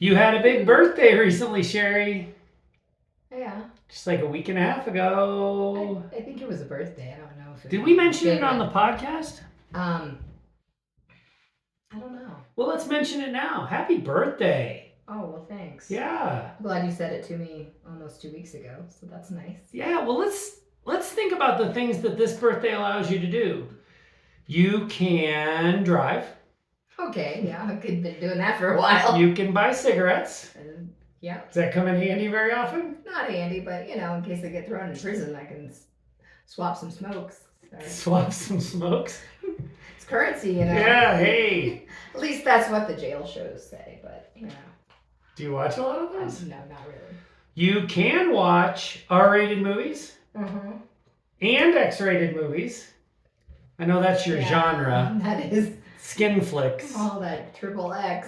You had a big birthday recently, Sherry. Yeah. Just like a week and a half ago. I think it was a birthday. I don't know if it Did was we mention it bigger. on the podcast? I don't know. Well, let's mention it now. Happy birthday. Oh, well, thanks. Yeah. I'm glad you said it to me almost 2 weeks ago, so that's nice. Yeah, well, let's think about the things that this birthday allows you to do. You can drive. Okay, yeah, I've been doing that for a while. You can buy cigarettes. Yeah. Does that come in handy very often? Not handy, but in case I get thrown in prison, I can swap some smokes. Swap some smokes? It's currency, Yeah, hey. At least that's what the jail shows say, but, Do you watch a lot of those? No, not really. You can watch R-rated movies Mm-hmm. and X-rated movies. I know that's your genre. That is. Skin flicks. All that triple X.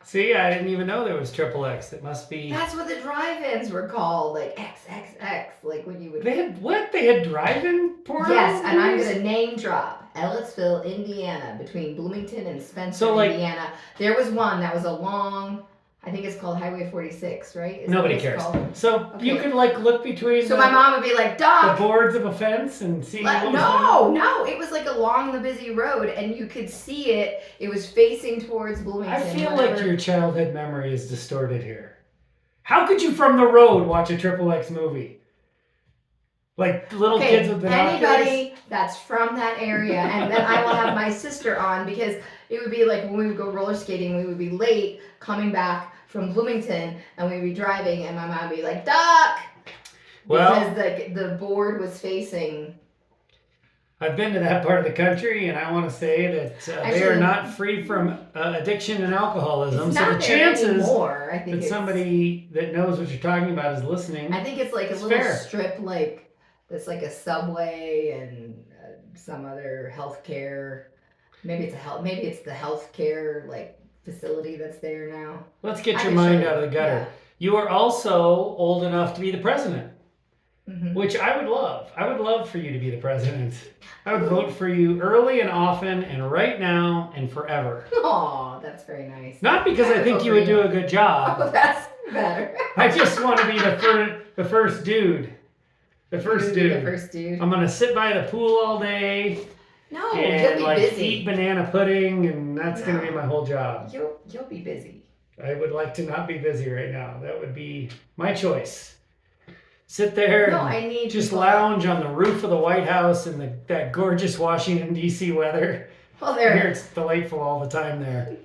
See, I didn't even know there was triple X. It must be. That's what the drive-ins were called, like XXX, like when you would. They had what? They had drive-in porn. Yes, and I'm gonna name drop Ellettsville, Indiana, between Bloomington and Spencer, Indiana. There was one that was a long. I think it's called Highway 46, right? Nobody cares. So you could look between. So my mom would be like, "Doc." The boards of a fence and see. No, it was like along the busy road, and you could see it. It was facing towards Bloomington. I feel like your childhood memory is distorted here. How could you, from the road, watch a triple X movie? Like little kids with binoculars? Anybody that's from that area, and then I will have my sister on because it would be like when we would go roller skating, we would be late coming back from Bloomington, and we'd be driving, and my mom would be like, "Doc," because the board was facing. I've been to that part of the country, and I want to say that they are not free from addiction and alcoholism. So the chances that somebody that knows what you're talking about is listening. I think it's like a little strip, like that's like a Subway and some other healthcare. Maybe it's the healthcare facility that's there now. Let's get your mind out of the gutter. Yeah. You are also old enough to be the president, which I would love. I would love for you to be the president. I would vote for you early and often and right now and forever. Oh, that's very nice. Not because I think you would do a good job. Oh, that's better. I just want to be the first dude. The first dude. I'm going to sit by the pool all day. No, and you'll be busy. Eat banana pudding, and that's going to be my whole job. You'll be busy. I would like to not be busy right now. That would be my choice. Sit there and just lounge on the roof of the White House in that gorgeous Washington, D.C. weather. Well, there. Here it's delightful all the time there.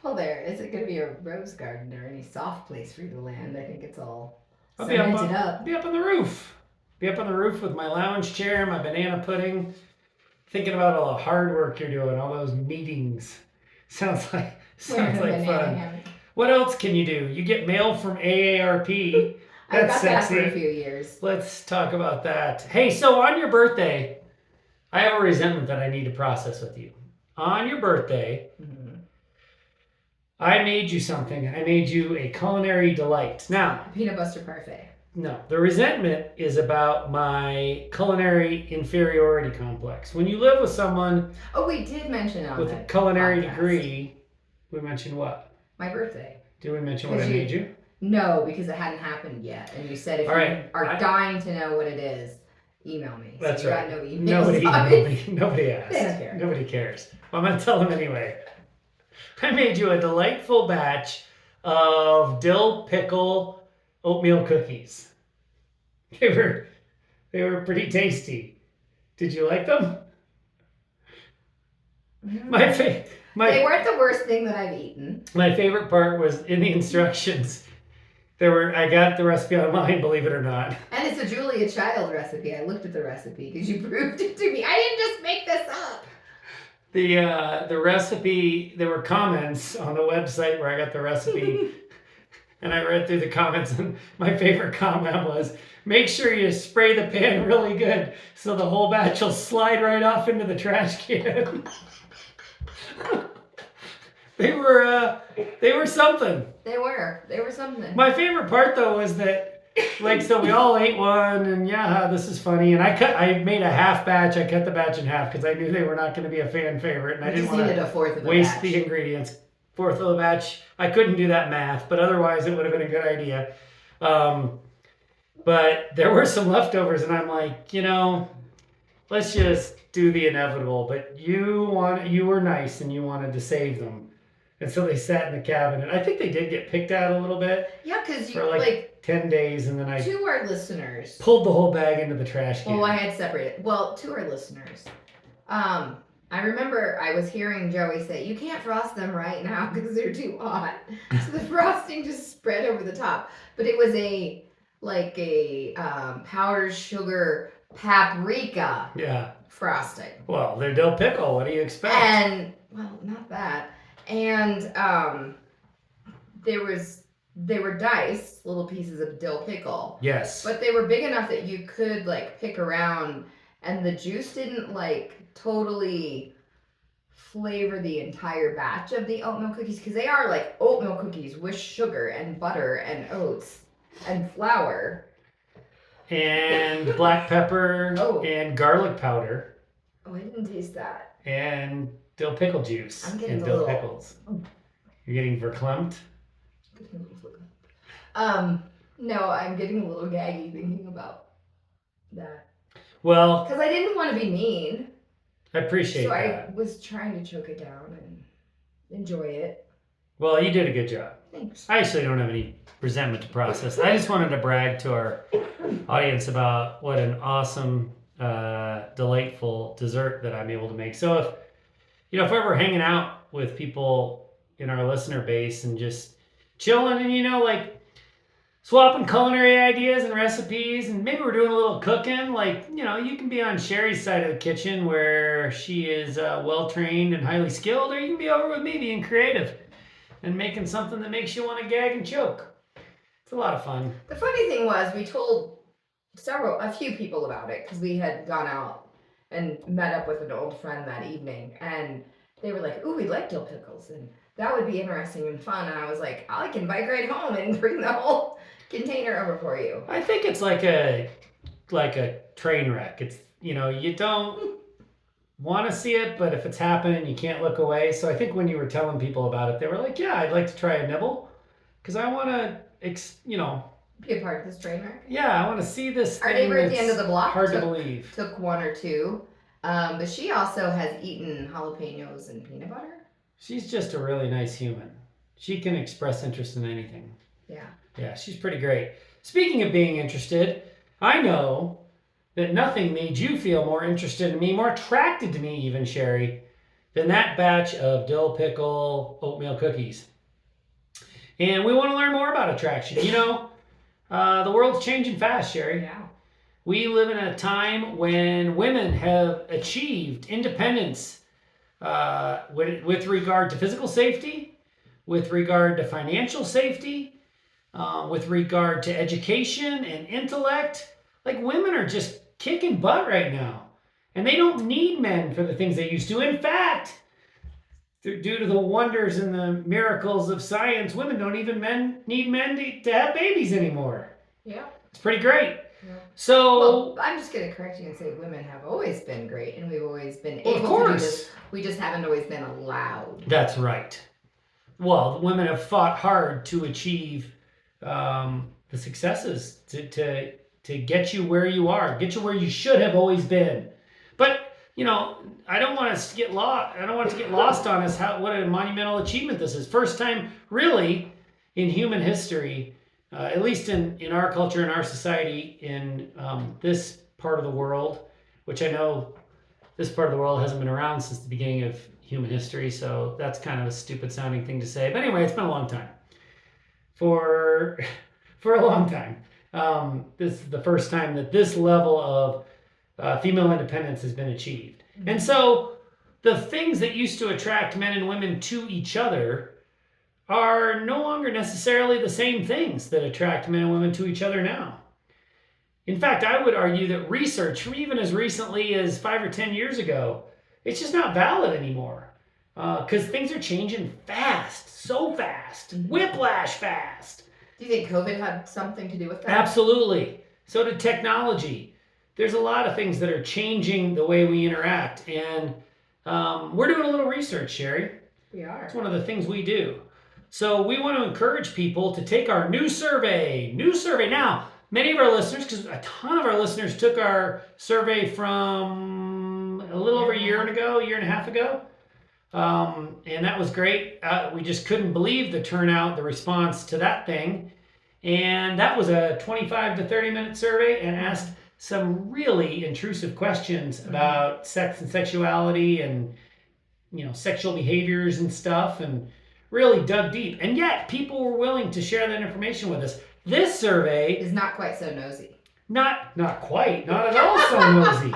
Well, there. Is it going to be a rose garden or any soft place for you to land? I think it's all I'll be up on the roof. Be up on the roof with my lounge chair, my banana pudding. Thinking about all the hard work you're doing, all those meetings. Sounds like fun. What else can you do? You get mail from AARP. That's sexy. That for a few years. Let's talk about that. Hey, so on your birthday, I have a resentment that I need to process with you. On your birthday, I made you something. I made you a culinary delight. Now, peanut butter parfait. No, the resentment is about my culinary inferiority complex. When you live with someone... Oh, we did mention on with a culinary degree, we mentioned what? My birthday. Did we mention what I made you? No, because it hadn't happened yet. And you said if you are dying to know what it is, email me. That's so right. No emails. Nobody emailed me. Nobody asked. They don't care. Nobody cares. Well, I'm going to tell them anyway. I made you a delightful batch of dill pickle oatmeal cookies. They were pretty tasty. Did you like them? They weren't the worst thing that I've eaten. My favorite part was in the instructions. I got the recipe online, believe it or not. And it's a Julia Child recipe. I looked at the recipe because you proved it to me. I didn't just make this up. The recipe, there were comments on the website where I got the recipe. And I read through the comments, and my favorite comment was, make sure you spray the pan really good so the whole batch will slide right off into the trash can. They were something. They were something. My favorite part though was that, so we all ate one, and this is funny. And I made a half batch. I cut the batch in half because I knew they were not going to be a fan favorite, and I didn't want to waste the ingredients. fourth of the batch. I couldn't do that math, but otherwise it would have been a good idea. But there were some leftovers, and I'm like, let's just do the inevitable. But you were nice, and you wanted to save them, and so they sat in the cabinet. I think they did get picked at a little bit. Yeah, because you for like 10 days, and then I to our listeners pulled the whole bag into the trash can. Well, I had separated. Well, to our listeners, I remember I was hearing Joey say, "You can't frost them right now because they're too hot." So the frosting just spread over the top. But it was a powdered sugar paprika frosting. Well, they're dill pickle. What do you expect? And well, not that. And they were diced little pieces of dill pickle. Yes. But they were big enough that you could pick around, and the juice didn't totally flavor the entire batch of the oatmeal cookies, because they are oatmeal cookies with sugar and butter and oats and flour and black pepper and garlic powder. Oh, I didn't taste that. And dill pickle juice. I'm getting and dill pickles. You're getting verklempt? No, I'm getting a little gaggy thinking about that. Well, because I didn't want to be mean. I appreciate that. So I was trying to choke it down and enjoy it. Well, you did a good job. Thanks. I actually don't have any resentment to process. I just wanted to brag to our audience about what an awesome, delightful dessert that I'm able to make. So if we're ever hanging out with people in our listener base and just chilling and swapping culinary ideas and recipes, and maybe we're doing a little cooking, you can be on Sherry's side of the kitchen where she is well trained and highly skilled, or you can be over with me being creative and making something that makes you want to gag and choke. It's a lot of fun. The funny thing was, we told a few people about it because we had gone out and met up with an old friend that evening, and they were like, "Ooh, we like dill pickles, and that would be interesting and fun." And I was like, "I can bike right home and bring the whole container over for you." I think it's like a train wreck. It's you don't want to see it, but if it's happening, you can't look away. So I think when you were telling people about it, they were like, "Yeah, I'd like to try a nibble, because I want to, be a part of this train wreck." Yeah, I want to see this. Our neighbor at the end of the block hard to believe took one or two, but she also has eaten jalapenos and peanut butter. She's just a really nice human. She can express interest in anything. Yeah, she's pretty great. Speaking of being interested, I know that nothing made you feel more interested in me, more attracted to me even, Sherry, than that batch of dill pickle oatmeal cookies. And we want to learn more about attraction. The world's changing fast, Sherry. Yeah. We live in a time when women have achieved independence with regard to physical safety, with regard to financial safety, with regard to education and intellect. Women are just kicking butt right now. And they don't need men for the things they used to. In fact, due to the wonders and the miracles of science, women don't even need men to have babies anymore. Yeah. It's pretty great. Yeah. So I'm just going to correct you and say women have always been great, and we've always been able to do this. We just haven't always been allowed. That's right. Well, women have fought hard to achieve the successes to get you where you are, get you where you should have always been. But I don't want us to get lost. I don't want it to get lost on us what a monumental achievement this is. First time really in human history, at least in our culture, in our society, in this part of the world, which I know this part of the world hasn't been around since the beginning of human history, so that's kind of a stupid sounding thing to say. But anyway, it's been a long time. For a long time. This is the first time that this level of female independence has been achieved. Mm-hmm. And so the things that used to attract men and women to each other are no longer necessarily the same things that attract men and women to each other now. In fact, I would argue that research from even as recently as 5 or 10 years ago, it's just not valid anymore. Because things are changing fast, so fast, whiplash fast. Do you think COVID had something to do with that? Absolutely. So did technology. There's a lot of things that are changing the way we interact. And we're doing a little research, Sherry. We are. It's one of the things we do. So we want to encourage people to take our new survey. Now, many of our listeners, because a ton of our listeners took our survey from a little over a year and a half ago. And that was great. We just couldn't believe the turnout, the response to that thing. And that was a 25 to 30 minute survey and asked some really intrusive questions about sex and sexuality and sexual behaviors and stuff, and really dug deep. And yet people were willing to share that information with us. This survey is not quite so nosy. Not quite, not at all so nosy.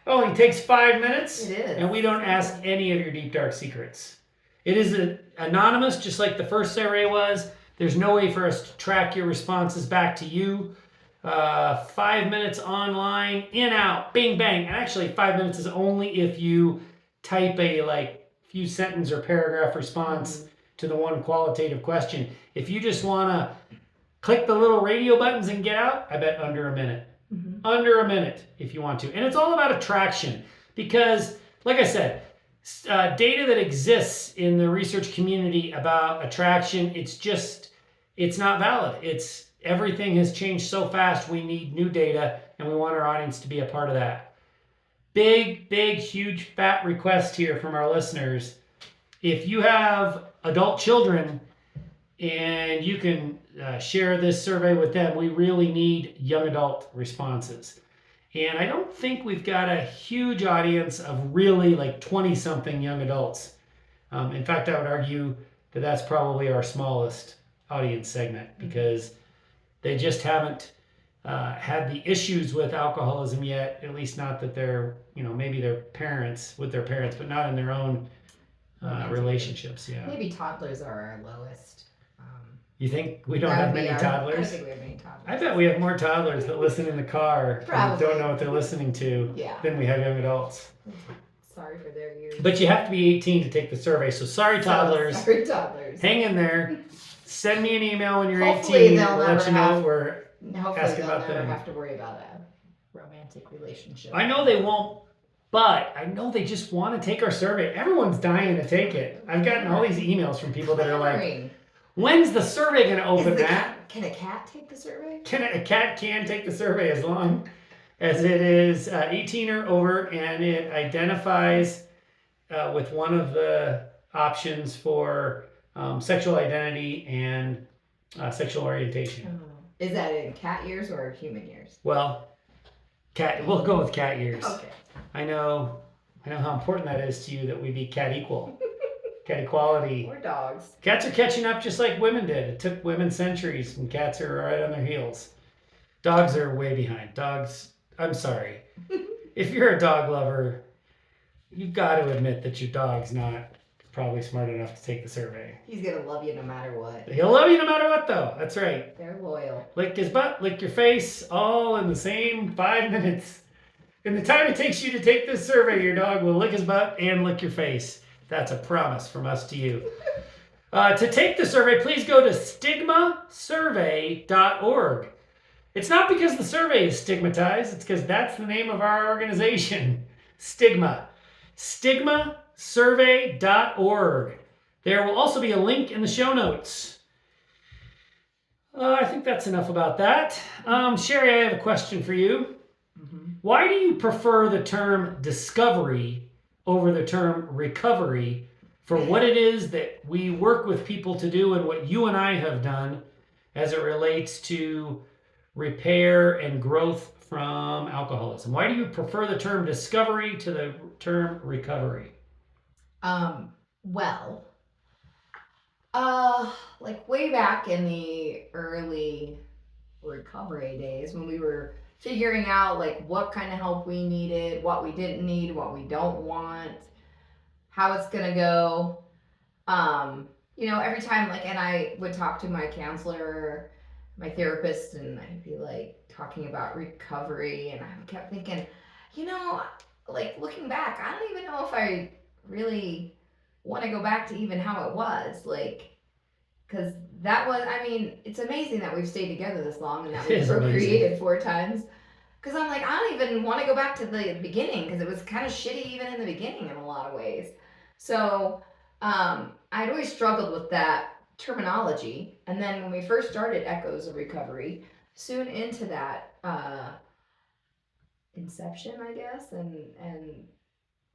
Only takes 5 minutes. It is. And we don't ask any of your deep, dark secrets. It is anonymous, just like the first survey was. There's no way for us to track your responses back to you. 5 minutes online, in, out, bing, bang. And actually, 5 minutes is only if you type a few sentence or paragraph response to the one qualitative question. If you just want to click the little radio buttons and get out, I bet under a minute. Under a minute if you want to. And it's all about attraction because, like I said, data that exists in the research community about attraction, it's not valid. Everything has changed so fast, we need new data, and we want our audience to be a part of that. Big, huge, fat request here from our listeners. If you have adult children and you can share this survey with them, we really need young adult responses. And I don't think we've got a huge audience of really 20-something young adults. In fact, I would argue that that's probably our smallest audience segment because they just haven't had the issues with alcoholism yet, at least not that they're, maybe their parents, but not in their own relationships. Yeah. Maybe toddlers are our lowest. You think we don't have many toddlers? I think we have many toddlers. I bet we have more toddlers that listen in the car and don't know what they're listening to than we have young adults. Sorry for their ears. But you have to be 18 to take the survey, so sorry toddlers. Sorry toddlers. Hang in there. Send me an email when you're Hopefully 18. We'll let you know we're asking about them. Hopefully they'll never have to worry about a romantic relationship. I know they won't, but I know they just want to take our survey. Everyone's dying to take it. I've gotten all these emails from people that are like, when's the survey going to open, Matt? Can a cat take the survey? A cat can take the survey as long as it is 18 or over and it identifies with one of the options for sexual identity and sexual orientation. Is that in cat years or human years? Well, we'll go with cat years. Okay. I know how important that is to you that we be cat equal. Cat equality. Or dogs. Cats are catching up just like women did. It took women centuries and cats are right on their heels. Dogs are way behind. Dogs, I'm sorry. If you're a dog lover, you've got to admit that your dog's not probably smart enough to take the survey. He's going to love you no matter what. He'll love you no matter what, though. That's right. They're loyal. Lick his butt, lick your face, all in the same 5 minutes. In the time it takes you to take this survey, your dog will lick his butt and lick your face. That's a promise from us to you. To take the survey, please go to stigmasurvey.org. It's not because the survey is stigmatized, it's because that's the name of our organization, Stigma. Stigmasurvey.org. There will also be a link in the show notes. I think that's enough about that. Sherry, I have a question for you. Why do you prefer the term discovery over the term recovery for what it is that we work with people to do and what you and I have done as it relates to repair and growth from alcoholism? Why do you prefer the term discovery to the term recovery? Way back in the early recovery days when we were figuring out what kind of help we needed, what we didn't need, what we don't want, how it's gonna go. Every time and I would talk to my counselor, my therapist, and I'd be talking about recovery, and I kept thinking, looking back, I don't even know if I really want to go back to even how it was, because that was, it's amazing that we've stayed together this long and that we've procreated 4 times. Because I'm I don't even want to go back to the beginning because it was kind of shitty even in the beginning in a lot of ways. So, I'd always struggled with that terminology. And then when we first started Echoes of Recovery, soon into that inception, I guess, and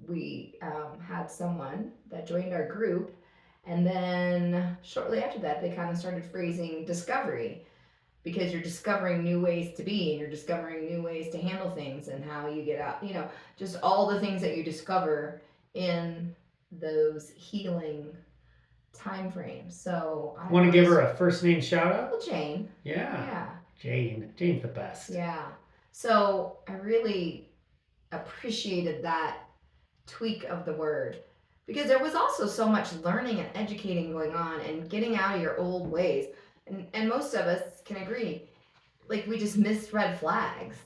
we had someone that joined our group, and then shortly after that, they kind of started phrasing discovery, because you're discovering new ways to be, and you're discovering new ways to handle things, and how you get out, just all the things that you discover in those healing time frames. So I want to give her a first name shout out? Well, Jane. Yeah. Yeah. Jane's the best. Yeah. So I really appreciated that tweak of the word, because there was also so much learning and educating going on and getting out of your old ways. And most of us can agree, like, we just missed red flags.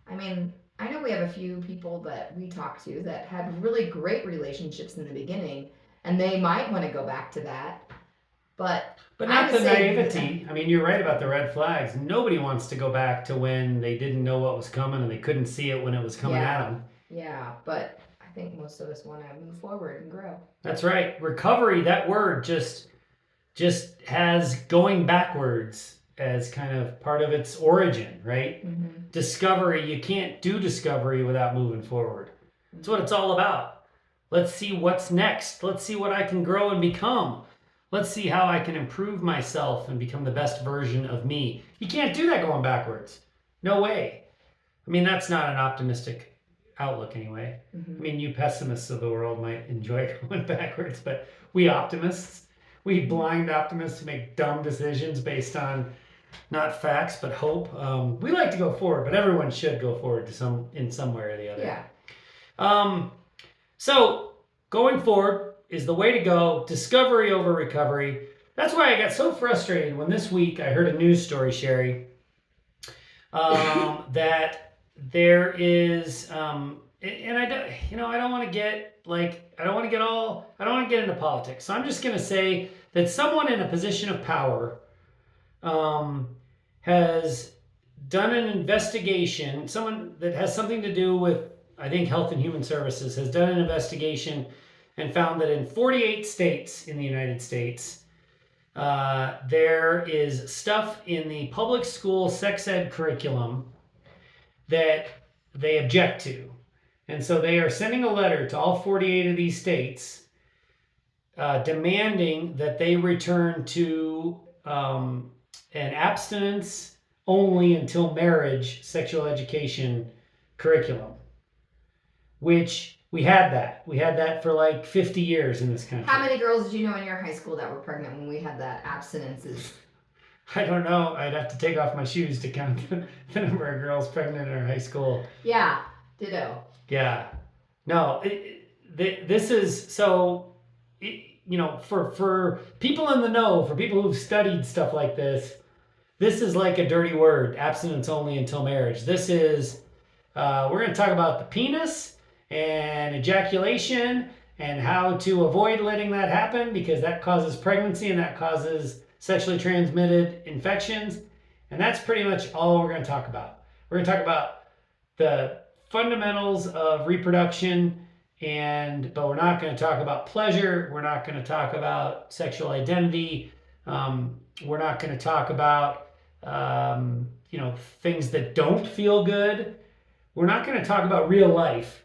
I mean, I know we have a few people that we talk to that had really great relationships in the beginning, and they might want to go back to that. But not the naivety. I mean, you're right about the red flags. Nobody wants to go back to when they didn't know what was coming and they couldn't see it when it was coming at them. Yeah, but I think most of us want to move forward and grow. That's right. Recovery, that word just has going backwards as kind of part of its origin, right? Mm-hmm. Discovery, you can't do discovery without moving forward. That's what it's all about. Let's see what's next. Let's see what I can grow and become. Let's see how I can improve myself and become the best version of me. You can't do that going backwards. No way. I mean, that's not an optimistic outlook anyway. Mm-hmm. I mean, you pessimists of the world might enjoy going backwards, but we optimists, we blind optimists who make dumb decisions based on not facts but hope. We like to go forward, but everyone should go forward in some way or the other. Yeah. So going forward is the way to go. Discovery over recovery. That's why I got so frustrated when this week I heard a news story, Sherry, that there is, and I don't want to get into politics. So I'm just going to say that someone in a position of power has done an investigation. Someone that has something to do with, I think, Health and Human Services has done an investigation and found that in 48 states in the United States, there is stuff in the public school sex ed curriculum that they object to. And so they are sending a letter to all 48 of these states demanding that they return to an abstinence only until marriage sexual education curriculum, which we had that for like 50 years in this country. How many girls did you know in your high school that were pregnant when we had that abstinences? I don't know. I'd have to take off my shoes to count the number of girls pregnant in our high school. Yeah, ditto. Yeah. No, this is so, for people in the know, for people who've studied stuff like this is like a dirty word, abstinence only until marriage. This is, we're going to talk about the penis and ejaculation and how to avoid letting that happen, because that causes pregnancy and that causes sexually transmitted infections. And that's pretty much all we're going to talk about. We're going to talk about the fundamentals of reproduction, but we're not going to talk about pleasure. We're not going to talk about sexual identity. We're not going to talk about things that don't feel good. We're not going to talk about real life.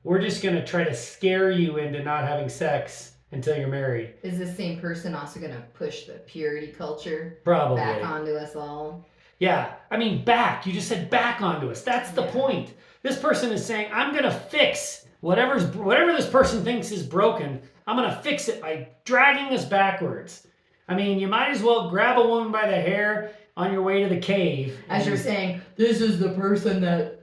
We're just going to try to scare you into not having sex until you're married. Is this same person also going to push the purity culture Probably back onto us all? Yeah. I mean, back. You just said back onto us. That's the point. This person is saying, I'm going to fix whatever this person thinks is broken. I'm going to fix it by dragging us backwards. I mean, you might as well grab a woman by the hair on your way to the cave. As you're saying, this is the person that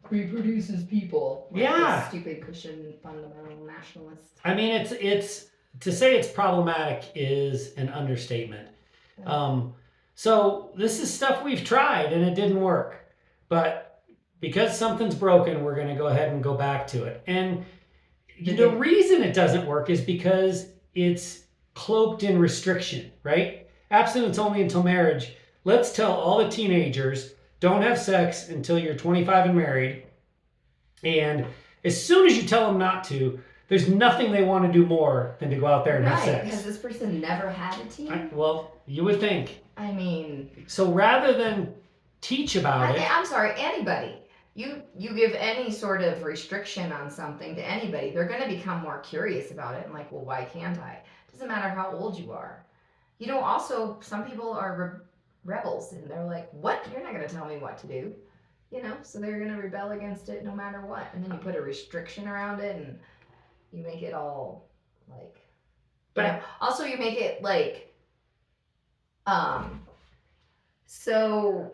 reproduces people. Like yeah. Stupid Christian fundamental nationalist. I mean, it's to say it's problematic is an understatement. So this is stuff we've tried and it didn't work. But because something's broken, we're going to go ahead and go back to it. And the reason it doesn't work is because it's cloaked in restriction, right? Abstinence only until marriage. Let's tell all the teenagers, don't have sex until you're 25 and married. And as soon as you tell them not to, There's nothing they want to do more than to go out there and have Right, sex. because this person never had a teen. Well, you would think. I mean, So rather than teach about it, I'm sorry, anybody. You give any sort of restriction on something to anybody, they're going to become more curious about it and like, well, why can't I? Doesn't matter how old you are. You know, also some people are rebels and they're like, what? You're not going to tell me what to do. You know, so they're going to rebel against it no matter what. And then you put a restriction around it and you make it all like, but you know, also you make it like, so,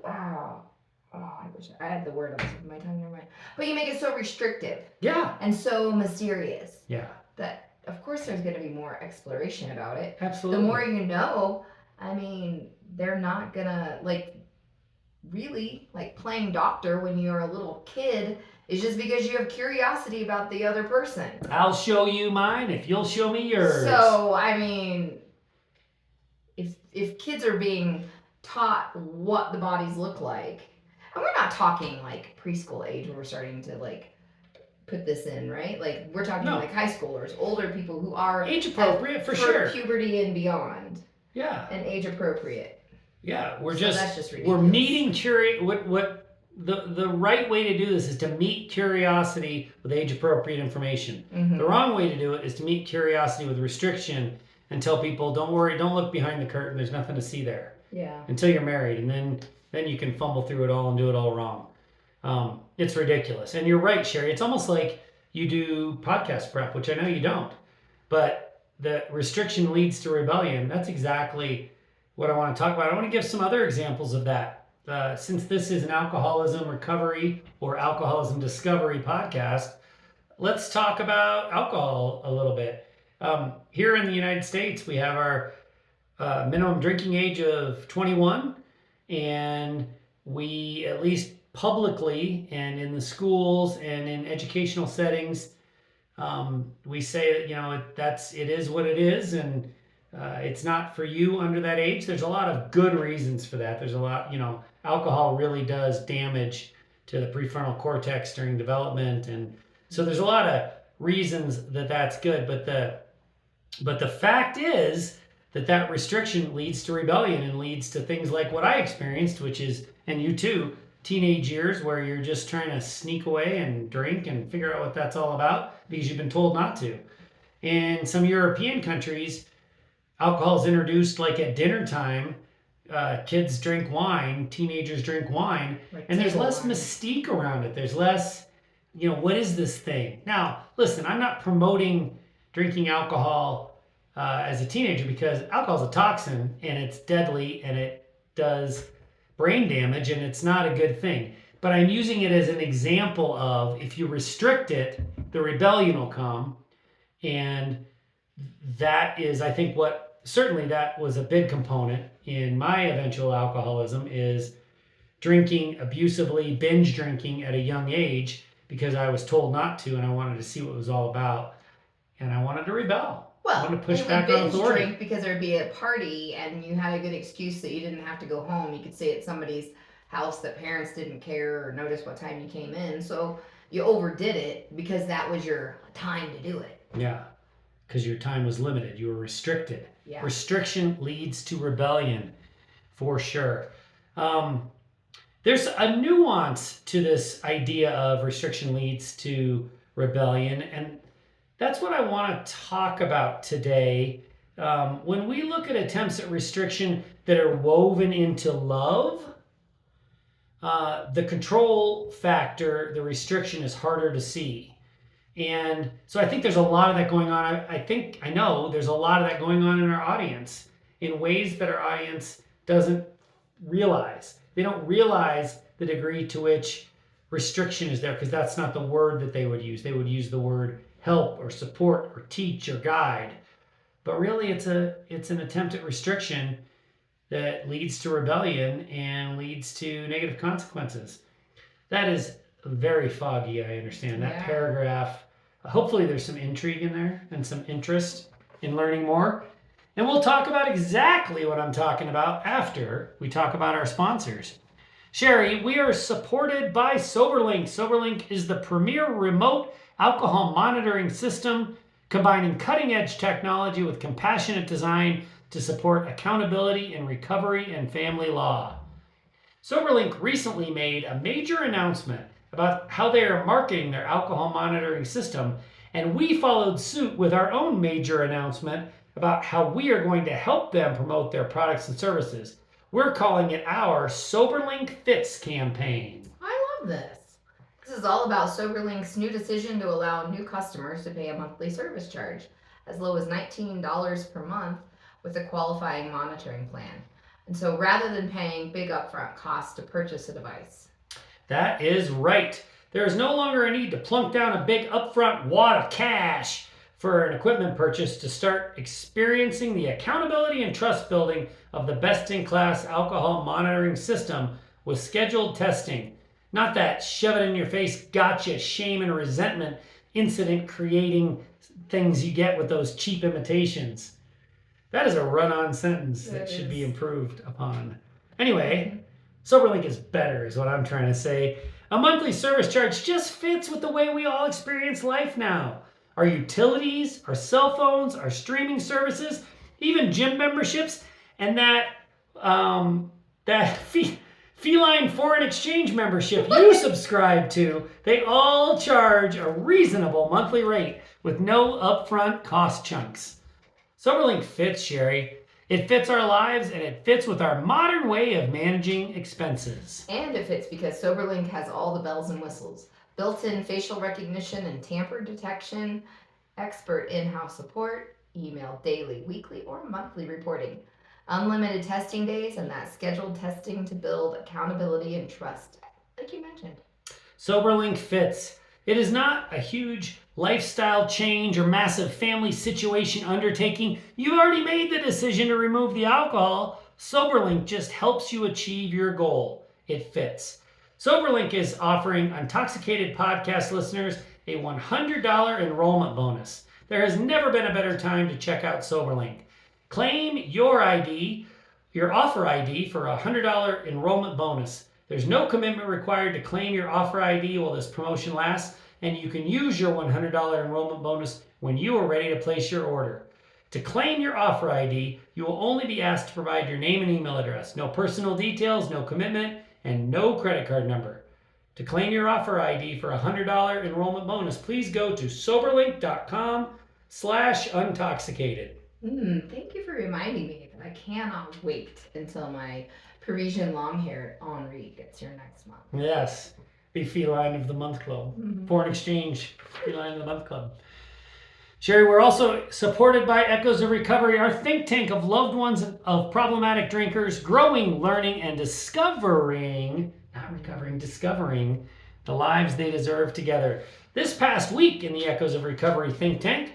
I wish I had the word on the tip of my tongue. Never mind. But you make it so restrictive. Yeah. And so mysterious. Yeah. That, of course, there's going to be more exploration about it. Absolutely. The more you know, I mean, they're not going to, like, really, like, playing doctor when you're a little kid is just because you have curiosity about the other person. I'll show you mine if you'll show me yours. So, I mean, if kids are being taught what the bodies look like, and we're not talking like preschool age where we're starting to like put this in, right? Like we're talking like high schoolers, older people who are age appropriate for sure, puberty and beyond. Yeah, and age appropriate. Yeah, we're so just that's just we're meeting what the right way to do this is to meet curiosity with age appropriate information. Mm-hmm. The wrong way to do it is to meet curiosity with restriction and tell people, don't worry, don't look behind the curtain. There's nothing to see there. Yeah. Until you're married, and then you can fumble through it all and do it all wrong. It's ridiculous. And you're right, Sherry. It's almost like you do podcast prep, which I know you don't. But the restriction leads to rebellion. That's exactly what I want to talk about. I want to give some other examples of that. Since this is an alcoholism recovery or alcoholism discovery podcast, let's talk about alcohol a little bit. Here in the United States, we have our minimum drinking age of 21, and we, at least publicly and in the schools and in educational settings, we say that it is what it is, and it's not for you under that age. There's a lot of good reasons for that. There's a lot, alcohol really does damage to the prefrontal cortex during development, and so there's a lot of reasons that that's good. But the fact is that restriction leads to rebellion and leads to things like what I experienced, which is, and you too, teenage years where you're just trying to sneak away and drink and figure out what that's all about because you've been told not to. In some European countries, alcohol is introduced like at dinner time. Kids drink wine, teenagers drink wine, and there's less mystique around it. There's less, what is this thing? Now, listen, I'm not promoting drinking alcohol as a teenager because alcohol is a toxin and it's deadly and it does brain damage and it's not a good thing. But I'm using it as an example of if you restrict it, the rebellion will come. And that is, I think, certainly that was a big component in my eventual alcoholism is drinking abusively, binge drinking at a young age because I was told not to and I wanted to see what it was all about. And I wanted to rebel. Well, I wanted to push you back would on binge authority. drink because there'd be a party and you had a good excuse that you didn't have to go home. You could stay at somebody's house that parents didn't care or notice what time you came in. So you overdid it because that was your time to do it. Yeah, because your time was limited. You were restricted. Yeah. Restriction leads to rebellion, for sure. There's a nuance to this idea of restriction leads to rebellion, and that's what I want to talk about today. When we look at attempts at restriction that are woven into love, the control factor, the restriction is harder to see. And so I think there's a lot of that going on. I know there's a lot of that going on in our audience in ways that our audience doesn't realize. They don't realize the degree to which restriction is there because that's not the word that they would use. They would use the word help or support or teach or guide. But really it's an attempt at restriction that leads to rebellion and leads to negative consequences. That is very foggy, I understand. That paragraph, hopefully there's some intrigue in there and some interest in learning more. And we'll talk about exactly what I'm talking about after we talk about our sponsors. Sherry, we are supported by SoberLink. SoberLink is the premier remote alcohol monitoring system combining cutting-edge technology with compassionate design to support accountability in recovery and family law. SoberLink recently made a major announcement about how they are marketing their alcohol monitoring system, and we followed suit with our own major announcement about how we are going to help them promote their products and services. We're calling it our SoberLink Fits campaign. I love this. This is all about SoberLink's new decision to allow new customers to pay a monthly service charge as low as $19 per month with a qualifying monitoring plan. And so rather than paying big upfront costs to purchase a device. That is right. There is no longer a need to plunk down a big upfront wad of cash for an equipment purchase to start experiencing the accountability and trust building of the best-in-class alcohol monitoring system with scheduled testing. Not that shove it in your face, gotcha, shame and resentment incident creating things you get with those cheap imitations. That is a run-on sentence that should be improved upon. Anyway, SoberLink is better is what I'm trying to say. A monthly service charge just fits with the way we all experience life now. Our utilities, our cell phones, our streaming services, even gym memberships, and that feline foreign exchange membership you subscribe to, they all charge a reasonable monthly rate with no upfront cost chunks. SoberLink fits, Sherry. It fits our lives and it fits with our modern way of managing expenses. And it fits because SoberLink has all the bells and whistles. Built-in facial recognition and tamper detection, expert in-house support, email daily, weekly, or monthly reporting, unlimited testing days, and that scheduled testing to build accountability and trust, like you mentioned. SoberLink fits. It is not a huge lifestyle change or massive family situation undertaking. You've already made the decision to remove the alcohol. SoberLink just helps you achieve your goal. It fits. SoberLink is offering Intoxicated podcast listeners a $100 enrollment bonus. There has never been a better time to check out SoberLink. Claim your offer ID for a $100 enrollment bonus. There's no commitment required to claim your offer ID while this promotion lasts, and you can use your $100 enrollment bonus when you are ready to place your order. To claim your offer ID, you will only be asked to provide your name and email address. No personal details, no commitment, and no credit card number. To claim your offer ID for a $100 enrollment bonus, please go to soberlink.com/untoxicated. Thank you for reminding me that I cannot wait until my Parisian long-haired Henri gets here next month. Yes, the Feline of the Month Club. Foreign Exchange Feline of the Month Club. Sherry, we're also supported by Echoes of Recovery, our think tank of loved ones of problematic drinkers, growing, learning, and discovering the lives they deserve together. This past week in the Echoes of Recovery think tank,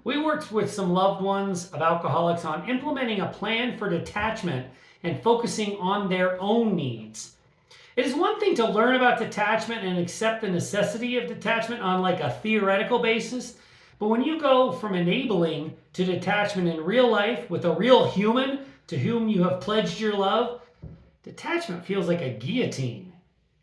we worked with some loved ones of alcoholics on implementing a plan for detachment and focusing on their own needs. It is one thing to learn about detachment and accept the necessity of detachment on like a theoretical basis, but when you go from enabling to detachment in real life with a real human to whom you have pledged your love, detachment feels like a guillotine.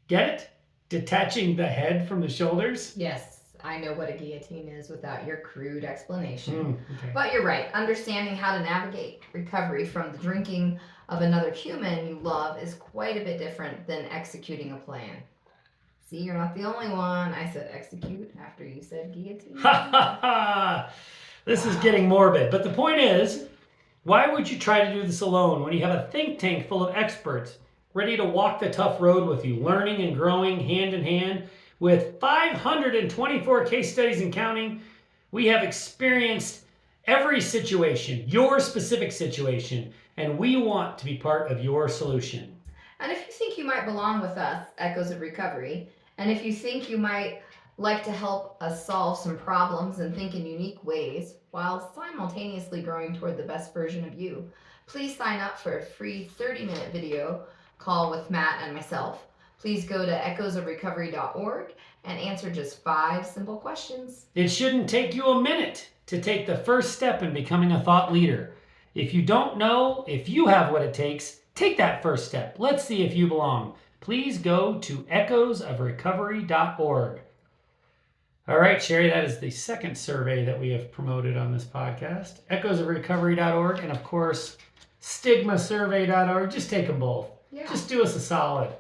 Get it? Detaching the head from the shoulders? Yes, I know what a guillotine is without your crude explanation. Okay. But you're right. Understanding how to navigate recovery from the drinking of another human you love is quite a bit different than executing a plan. See, you're not the only one. I said execute after you said guillotine. Ha ha ha! This is getting morbid. But the point is, why would you try to do this alone when you have a think tank full of experts ready to walk the tough road with you, learning and growing hand in hand? With 524 case studies and counting, we have experienced every situation, your specific situation, and we want to be part of your solution. And if you think you might belong with us, Echoes of Recovery, and if you think you might like to help us solve some problems and think in unique ways while simultaneously growing toward the best version of you, please sign up for a free 30-minute video call with Matt and myself. Please go to echoesofrecovery.org and answer just 5 simple questions. It shouldn't take you a minute to take the first step in becoming a thought leader. If you don't know if you have what it takes, take that first step. Let's see if you belong. Please go to echoesofrecovery.org. All right, Sherry, that is the second survey that we have promoted on this podcast. Echoesofrecovery.org and, of course, stigmasurvey.org. Just take them both. Yeah. Just do us a solid.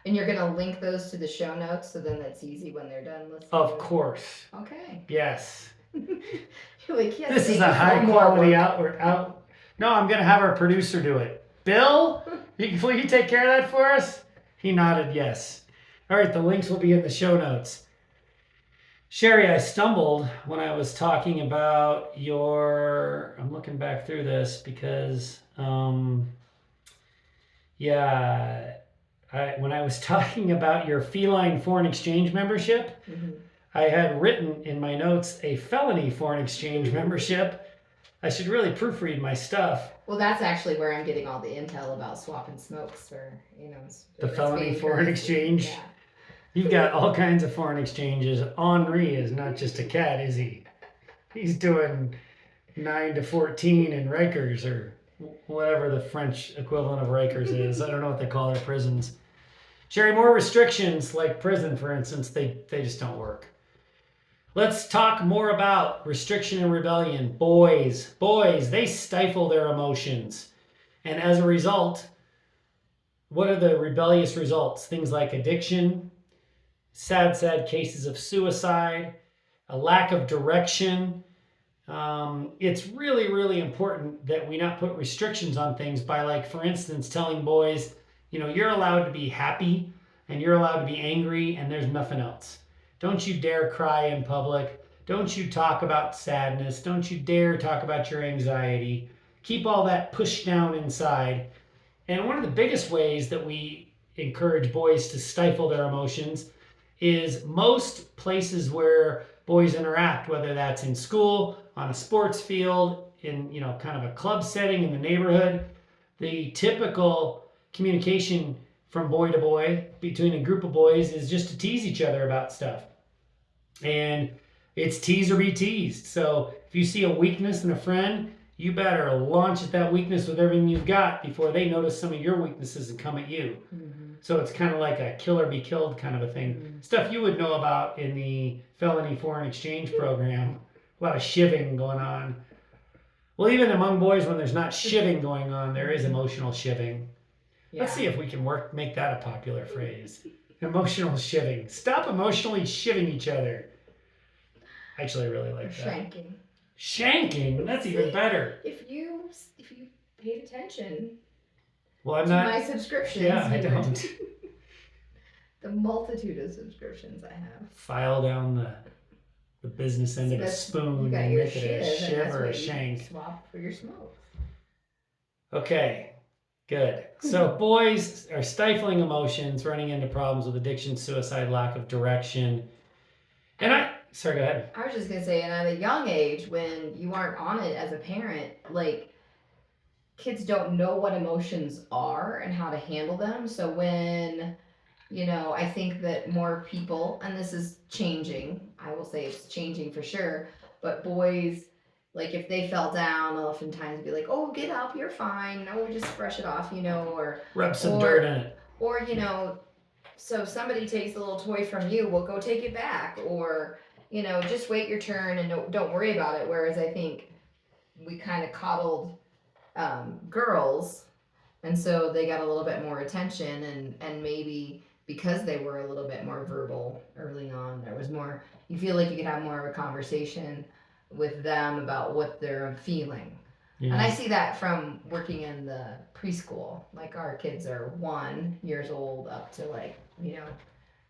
And you're going to link those to the show notes so then that's easy when they're done listening? Of course. Okay. Yes. You're like, yes, this is a high quality out. No, I'm going to have our producer do it. Bill, will you take care of that for us? He nodded yes. All right, the links will be in the show notes. Sherry, I stumbled when I was talking about I'm looking back through this because, when I was talking about your feline foreign exchange membership, I had written in my notes a felony foreign exchange membership. I should really proofread my stuff. Well, that's actually where I'm getting all the intel about swapping smokes for, the felony foreign exchange. Yeah. You've got all kinds of foreign exchanges. Henri is not just a cat, is he? He's doing 9 to 14 in Rikers or whatever the French equivalent of Rikers is. I don't know what they call their prisons. Sherry, more restrictions like prison, for instance, they just don't work. Let's talk more about restriction and rebellion. Boys, they stifle their emotions. And as a result, what are the rebellious results? Things like addiction, sad cases of suicide, a lack of direction. It's really, really important that we not put restrictions on things by, like, for instance, telling boys, you're allowed to be happy and you're allowed to be angry and there's nothing else. Don't you dare cry in public. Don't you talk about sadness. Don't you dare talk about your anxiety. Keep all that pushed down inside. And one of the biggest ways that we encourage boys to stifle their emotions is most places where boys interact, whether that's in school, on a sports field, in kind of a club setting in the neighborhood. The typical communication from boy to boy between a group of boys is just to tease each other about stuff. And it's tease or be teased. So if you see a weakness in a friend, you better launch at that weakness with everything you've got before they notice some of your weaknesses and come at you. Mm-hmm. So it's kind of like a kill or be killed kind of a thing. Mm-hmm. Stuff you would know about in the felony foreign exchange program. A lot of shivving going on. Well, even among boys, when there's not shivving going on, there is emotional shivving. Yeah. Let's see if we can make that a popular phrase. Emotional shivving. Stop emotionally shivving each other. Actually, I really like that. Shanking. Shanking? That's even better. If you paid attention to my subscriptions. Yeah, I don't. The multitude of subscriptions I have. File down the business end of a spoon and make it a shiv or a shank. Swap for your smoke. Okay. Good. So boys are stifling emotions, running into problems with addiction, suicide, lack of direction. Sorry, go ahead. I was just going to say, and at a young age, when you aren't on it as a parent, like, kids don't know what emotions are and how to handle them. So when, I think that more people, and this is changing, I will say it's changing for sure, but boys, like, if they fell down, they'll oftentimes be like, oh, get up, you're fine. No, just brush it off, or rub some dirt in it. Or, so if somebody takes a little toy from you, well, go take it back. Or, just wait your turn and don't worry about it. Whereas I think we kind of coddled girls, and so they got a little bit more attention, and maybe because they were a little bit more verbal early on, there was more, you feel like you could have more of a conversation with them about what they're feeling. Yeah. And I see that from working in the preschool. Like, our kids are 1 years old up to, like,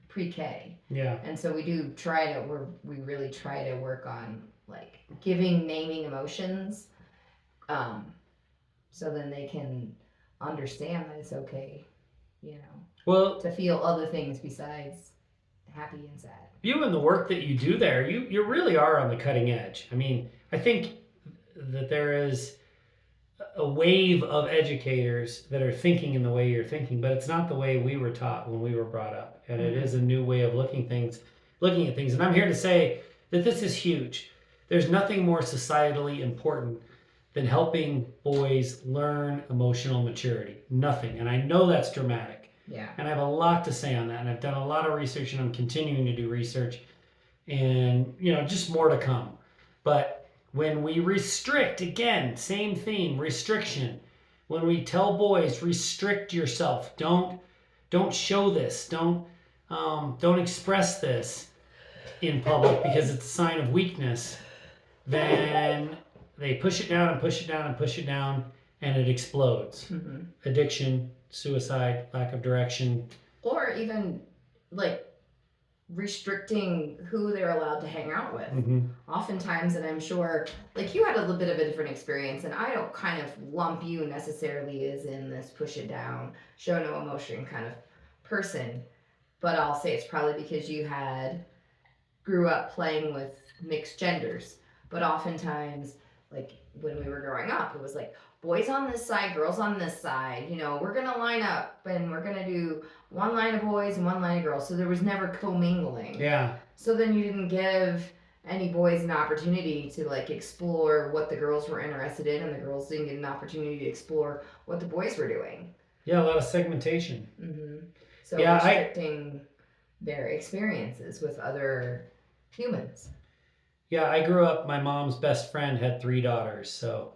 pre-K. Yeah. And so we really try to work on, like, naming emotions, so then they can understand that it's okay, well, to feel other things besides happy and sad. You and the work that you do there, you really are on the cutting edge. I mean, I think that there is a wave of educators that are thinking in the way you're thinking, but it's not the way we were taught when we were brought up. And it is a new way of looking at things. And I'm here to say that this is huge. There's nothing more societally important than helping boys learn emotional maturity. Nothing. And I know that's dramatic. Yeah. And I have a lot to say on that. And I've done a lot of research, and I'm continuing to do research. and just more to come. But when we restrict, again, same theme, restriction. When we tell boys, restrict yourself, don't show this, don't express this in public because it's a sign of weakness, then they push it down and push it down and push it down, and it explodes. Addiction, suicide, lack of direction. Or even like restricting who they're allowed to hang out with. Oftentimes, and I'm sure like you had a little bit of a different experience, and I don't kind of lump you necessarily as in this push it down, show no emotion kind of person, but I'll say it's probably because you grew up playing with mixed genders. But oftentimes, like when we were growing up, it was like boys on this side, girls on this side. We're gonna line up and we're gonna do one line of boys and one line of girls. So there was never commingling. Yeah. So then you didn't give any boys an opportunity to like explore what the girls were interested in, and the girls didn't get an opportunity to explore what the boys were doing. Yeah, a lot of segmentation. So restricting their experiences with other humans. Yeah, I grew up, my mom's best friend had 3 daughters, so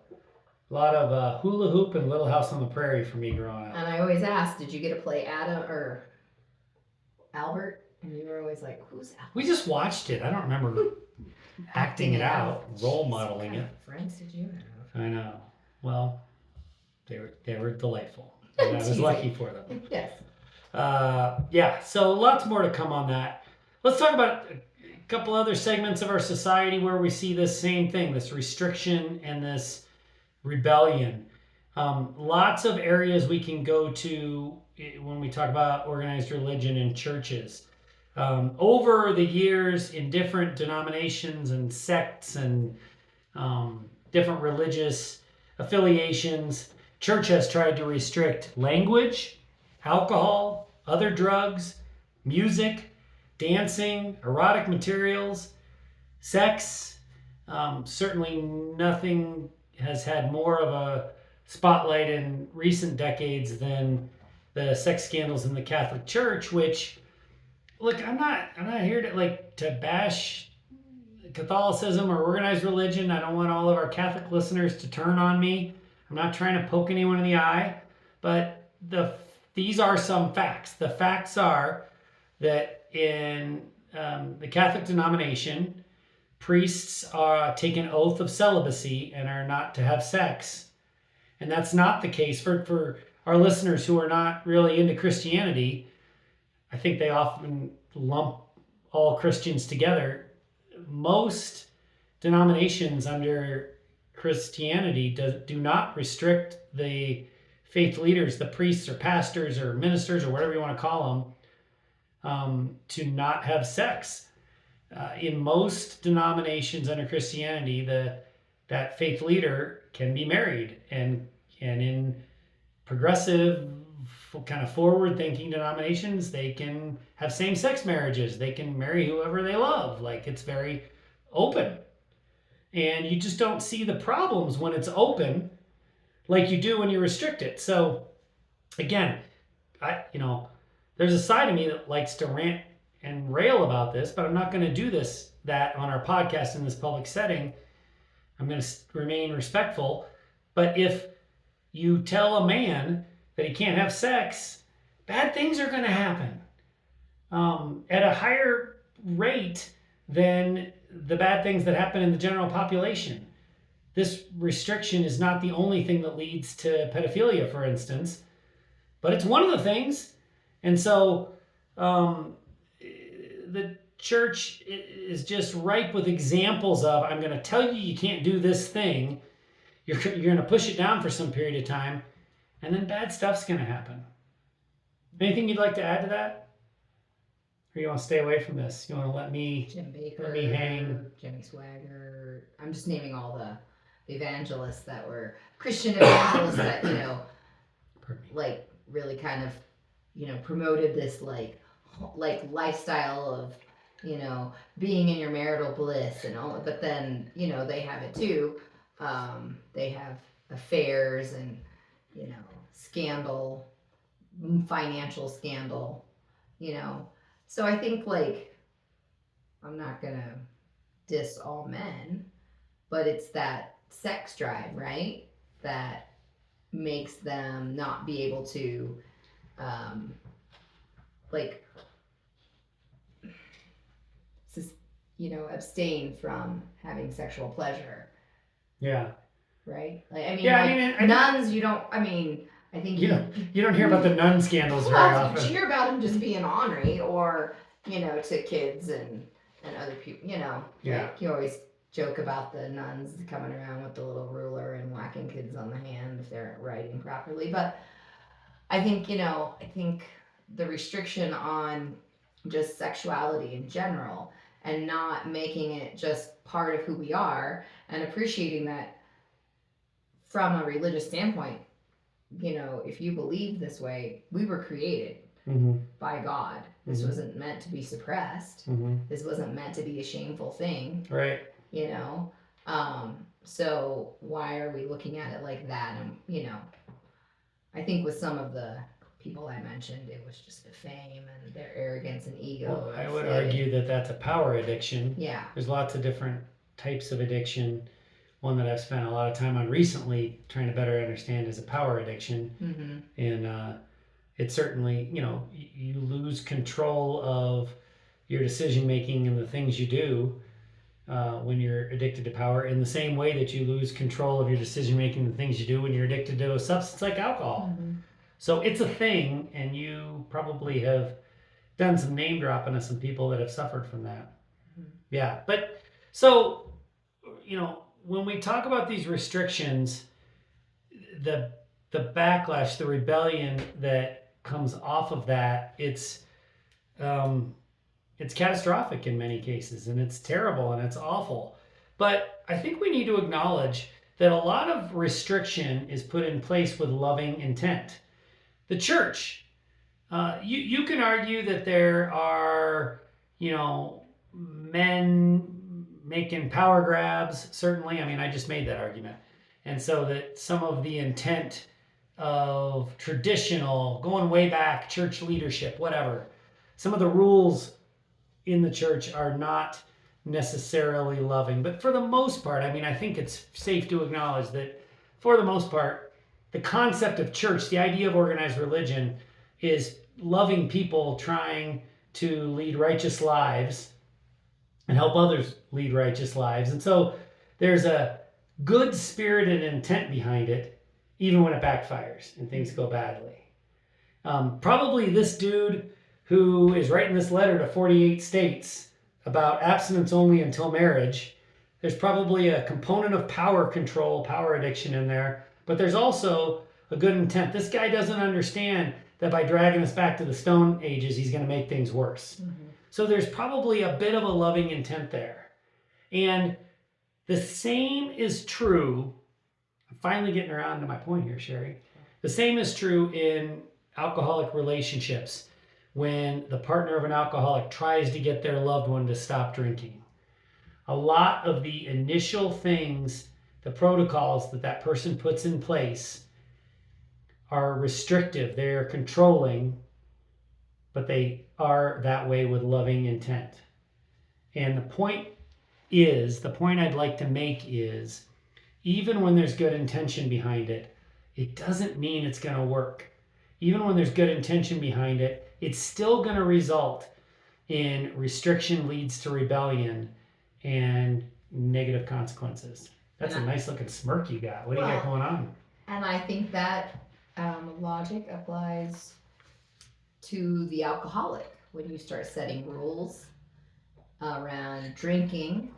a lot of hula hoop and Little House on the Prairie for me growing up. And I always asked, did you get to play Adam or Albert? And you were always like, who's Albert? We just watched it. I don't remember acting it out, role modeling it. What friends did you have? I know. Well, they were delightful. And I was lucky for them. Yes. Yeah, so lots more to come on that. Let's talk about a couple other segments of our society where we see this same thing, this restriction and this rebellion. Lots of areas we can go to when we talk about organized religion in churches. Over the years in different denominations and sects and different religious affiliations, church has tried to restrict language, alcohol, other drugs, music, dancing, erotic materials, sex. Certainly nothing has had more of a spotlight in recent decades than the sex scandals in the Catholic Church, which, look, I'm not here to bash Catholicism or organized religion. I don't want all of our Catholic listeners to turn on me. I'm not trying to poke anyone in the eye, but these are some facts. The facts are that in the Catholic denomination, priests take an oath of celibacy and are not to have sex. And that's not the case for our listeners who are not really into Christianity. I think they often lump all Christians together. Most denominations under Christianity do not restrict the faith leaders, the priests or pastors or ministers or whatever you want to call them, to not have sex. In most denominations under Christianity, that faith leader can be married, and in progressive, kind of forward-thinking denominations, they can have same-sex marriages. They can marry whoever they love. Like, it's very open. And you just don't see the problems when it's open like you do when you restrict it. So, again, there's a side of me that likes to rant and rail about this, but I'm not going to do that on our podcast in this public setting. I'm going to remain respectful. But if you tell a man that he can't have sex, bad things are going to happen at a higher rate than the bad things that happen in the general population. This restriction is not the only thing that leads to pedophilia, for instance, but it's one of the things. And so the church is just ripe with examples of, I'm going to tell you you can't do this thing. You're going to push it down for some period of time, and then bad stuff's going to happen. Anything you'd like to add to that? Or you want to stay away from this? You want to let me hang? Jimmy Swagger. I'm just naming all the evangelists that were Christian evangelists that, like really kind of, promoted this like lifestyle of, being in your marital bliss and all, but then, they have it too. They have affairs and, scandal, financial scandal, So I think I'm not gonna diss all men, but it's that sex drive, right? That makes them not be able to, um, like, abstain from having sexual pleasure, Yeah. right? Like, I mean, Yeah, like nuns, you don't. I mean, I think you don't hear about the nun scandals very well, often. you hear about them just being ornery, or to kids and other people. Yeah. Like you always joke about the nuns coming around with the little ruler and whacking kids on the hand if they're writing properly. But I think the restriction on just sexuality in general and not making it just part of who we are and appreciating that from a religious standpoint, if you believe this way, we were created by God. This wasn't meant to be suppressed. This wasn't meant to be a shameful thing. Right. So why are we looking at it like that? And I think with some of the people I mentioned, it was just the fame and their arrogance and ego. Well, I would argue that that's a power addiction. Yeah. There's lots of different types of addiction. One that I've spent a lot of time on recently trying to better understand is a power addiction. And it certainly, you lose control of your decision making and the things you do when you're addicted to power, in the same way that you lose control of your decision making and the things you do when you're addicted to a substance like alcohol. So it's a thing, and you probably have done some name dropping of some people that have suffered from that. Yeah, but so, when we talk about these restrictions, the backlash, the rebellion that comes off of that, it's catastrophic in many cases, and it's terrible and it's awful. But I think we need to acknowledge that a lot of restriction is put in place with loving intent. The church, you can argue that there are, men making power grabs, certainly. I mean, I just made that argument. And so that some of the intent of traditional, going way back, church leadership, whatever, some of the rules in the church are not necessarily loving. But for the most part, I mean, I think it's safe to acknowledge that for the most part, the concept of church, the idea of organized religion, is loving people trying to lead righteous lives and help others lead righteous lives. And so there's a good spirited intent behind it, even when it backfires and things go badly. Probably this dude who is writing this letter to 48 states about abstinence only until marriage, there's probably a component of power control, power addiction in there, but there's also a good intent. This guy doesn't understand that by dragging us back to the Stone Ages, he's going to make things worse. So there's probably a bit of a loving intent there. And the same is true, I'm finally getting around to my point here, Sherry. The same is true in alcoholic relationships when the partner of an alcoholic tries to get their loved one to stop drinking. A lot of the initial things, the protocols that person puts in place are restrictive, they're controlling, but they are that way with loving intent. And the point I'd like to make is, even when there's good intention behind it, it doesn't mean it's going to work. Even when there's good intention behind it, it's still going to result in restriction leads to rebellion and negative consequences. That's a nice looking smirk you got. What do you got going on? And I think that logic applies to the alcoholic when you start setting rules around drinking.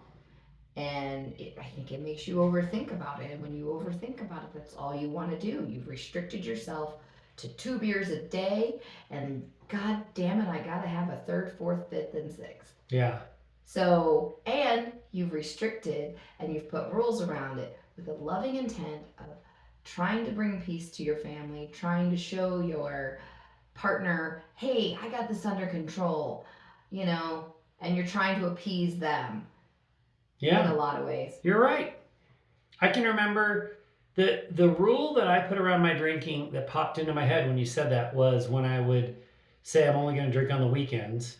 And I think it makes you overthink about it. And when you overthink about it, that's all you want to do. You've restricted yourself to 2 beers a day, and God damn it, I gotta have a 3rd, 4th, 5th, and 6th. Yeah. So, and you've restricted and you've put rules around it with a loving intent of trying to bring peace to your family, trying to show your partner, hey, I got this under control, and you're trying to appease them. Yeah. In a lot of ways. You're right. I can remember the rule that I put around my drinking that popped into my head when you said that was when I would say I'm only going to drink on the weekends.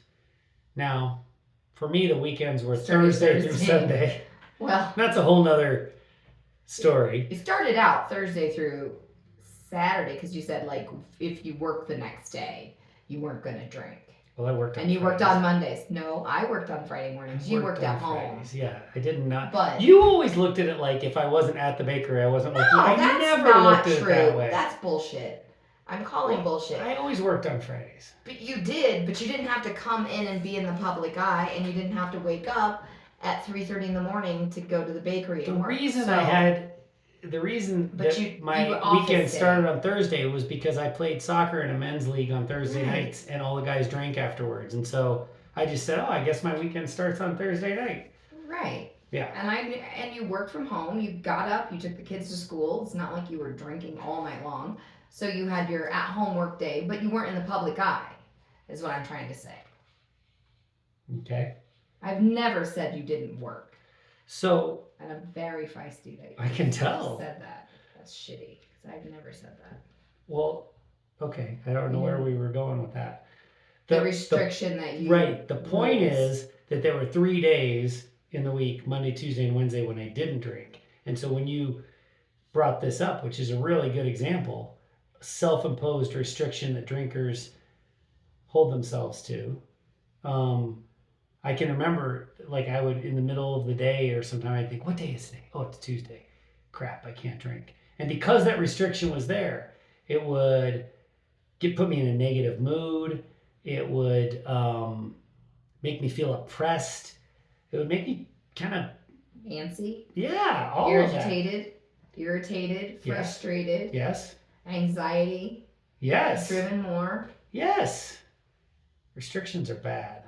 Now, for me, the weekends were Started Thursday through Thursday. Sunday. Well, That's a whole nother story. it started out Thursday through Saturday because you said like if you work the next day, you weren't gonna drink. Well, I worked on And you Fridays. worked on Mondays. No, I worked on Friday mornings. You worked on at home. Fridays. Yeah, I did not. But you always looked at it like if I wasn't at the bakery, I wasn't working. no, I that's never not looked at true. it that way. That's bullshit. I'm calling bullshit. I always worked on Fridays. But you did, but you didn't have to come in and be in the public eye, and you didn't have to wake up at 3:30 in the morning to go to the bakery and work. The reason my weekend started on Thursday was because I played soccer in a men's league on Thursday nights, and all the guys drank afterwards, and so I just said, I guess my weekend starts on Thursday night. Right. Yeah. And you worked from home. You got up. You took the kids to school. It's not like you were drinking all night long. So you had your at-home work day, but you weren't in the public eye, is what I'm trying to say. Okay. I've never said you didn't work. So. And I'm very feisty that you I can tell. said that. That's shitty, because I've never said that. Well, okay. I don't know where we were going with that. The restriction that you... Right. The point is that there were 3 days in the week, Monday, Tuesday, and Wednesday, when I didn't drink. And so when you brought this up, which is a really good example, self-imposed restriction that drinkers hold themselves to. I can remember, like, I would, in the middle of the day or sometime, I'd think, what day is today? Oh, it's Tuesday. Crap, I can't drink. And because that restriction was there, it would put me in a negative mood. It would make me feel oppressed. It would make me kind of... Antsy? Yeah, all irritated, frustrated. Yes. Anxiety. Yes. Driven more. Yes. Restrictions are bad.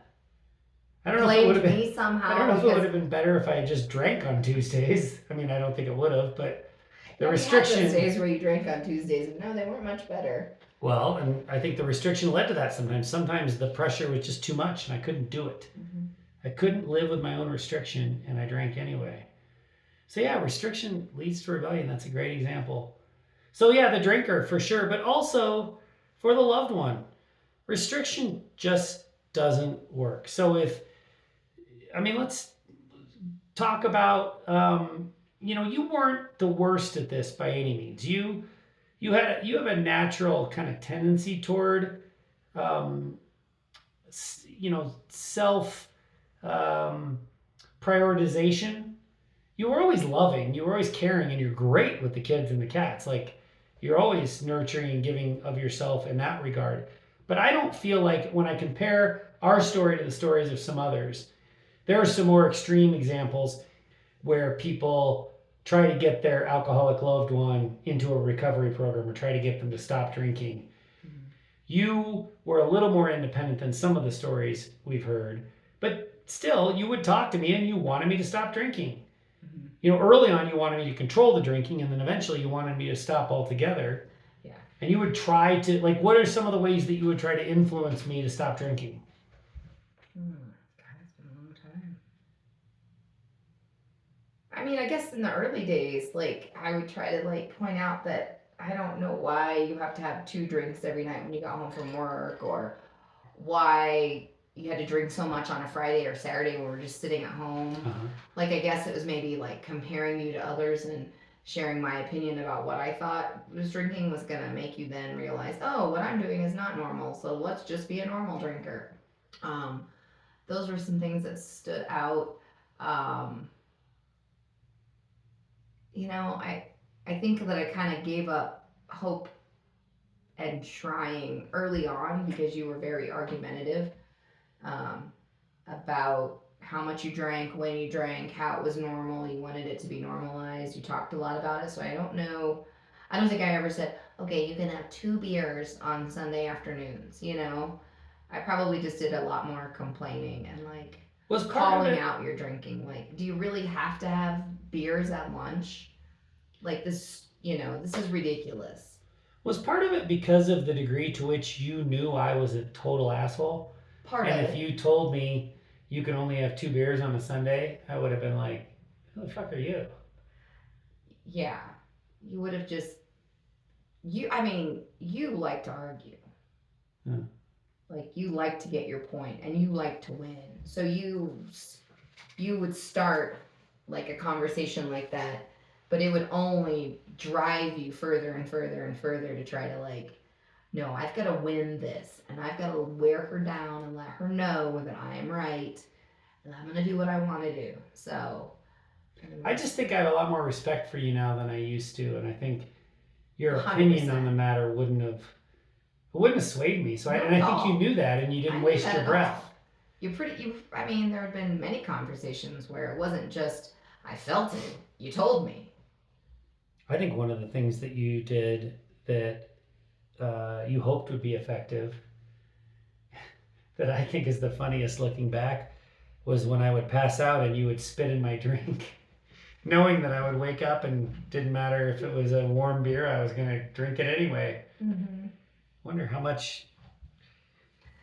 I don't know Blamed if it would have been me somehow. I don't know if it would have been better if I had just drank on Tuesdays. I mean, I don't think it would have, but the restriction. Those days where you drank on Tuesdays, no, they weren't much better. Well, and I think the restriction led to that sometimes. Sometimes the pressure was just too much, and I couldn't do it. Mm-hmm. I couldn't live with my own restriction, and I drank anyway. So yeah, restriction leads to rebellion. That's a great example. So yeah, the drinker for sure, but also for the loved one. Restriction just doesn't work. So let's talk about, you weren't the worst at this by any means. You have a natural kind of tendency toward, self prioritization. You were always loving, you were always caring, and you're great with the kids and the cats. Like, you're always nurturing and giving of yourself in that regard. But I don't feel like when I compare our story to the stories of some others, there are some more extreme examples where people try to get their alcoholic loved one into a recovery program or try to get them to stop drinking. Mm-hmm. You were a little more independent than some of the stories we've heard, but still, you would talk to me and you wanted me to stop drinking. Mm-hmm. Early on, you wanted me to control the drinking, and then eventually you wanted me to stop altogether. Yeah. And you would try to, what are some of the ways that you would try to influence me to stop drinking? I mean, I guess in the early days, I would try to, point out that I don't know why you have to have 2 drinks every night when you got home from work, or why you had to drink so much on a Friday or Saturday when we're just sitting at home. Uh-huh. I guess it was maybe, comparing you to others and sharing my opinion about what I thought was drinking was going to make you then realize, oh, what I'm doing is not normal, so let's just be a normal drinker. Those were some things that stood out. I think that I kind of gave up hope and trying early on because you were very argumentative about how much you drank, when you drank, how it was normal. You wanted it to be normalized. You talked a lot about it. So I don't think I ever said, okay, you can have 2 beers on Sunday afternoons. I probably just did a lot more complaining and was calling out your drinking. Do you really have to have beers at lunch? This is ridiculous. Was part of it because of the degree to which you knew I was a total asshole? And if you told me you can only have 2 beers on a Sunday, I would have been like, who the fuck are you? Yeah. You would have just... you like to argue. Like you like to get your point and you like to win. So you would start like a conversation like that, but it would only drive you further and further and further to try to like, no, I've got to win this and I've got to wear her down and let her know that I am right and I'm going to do what I want to do. So I just think I have a lot more respect for you now than I used to, and I think your opinion 100%. on the matter wouldn't have swayed me. So Not and at I think you all. knew that, and you I didn't knew waste that your at breath. all. I mean, there had been many conversations where it wasn't just, I felt it, you told me. I think one of the things that you did that you hoped would be effective, that I think is the funniest looking back, was when I would pass out and you would spit in my drink, knowing that I would wake up and didn't matter if it was a warm beer, I was going to drink it anyway. Mm-hmm. Wonder how much